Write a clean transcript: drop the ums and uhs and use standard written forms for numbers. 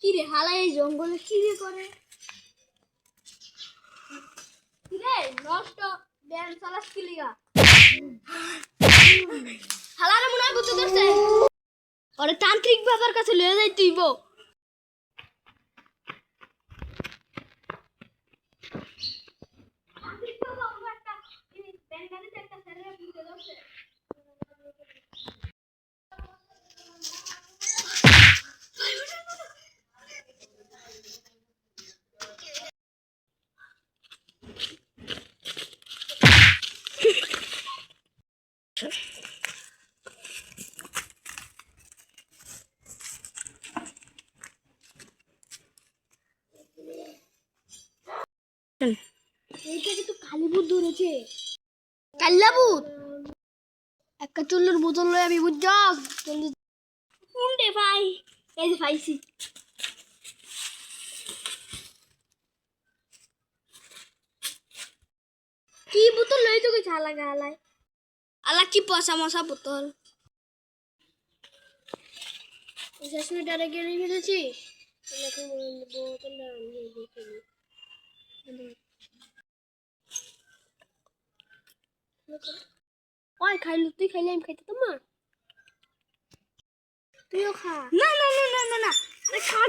কি রে হালা এই জঙ্গলে কি রে করে কি রে নষ্ট ব্যান চালাস কি লিগা হালারে মনে হয় বুঝতে করছে আরে তান্ত্রিক বাবার কাছে লয়ে যাই তুইব তান্ত্রিক বাবা ওর একটা ব্যান গাড়িতে একটা ছেলে বুঝতে করছে এইটা কিন্তু কালীভূত ধরেছে কাল্লাভূত একটা চুল্লুর বোতল লয়ে আমি বুঝছস কোনটে ভাই এই যে পাইছি কি বোতল লই তো কই ছালা গালায় আলা কি পয়সা মশা বোতল শেষ মিটারে গিয়ে নিয়ে ফেলেছি বোতলটা নিয়ে দেখি ওই খাইলু তুই খাইলে আমি খাইতে তো মা তুইও খা না না না না না না আরে খা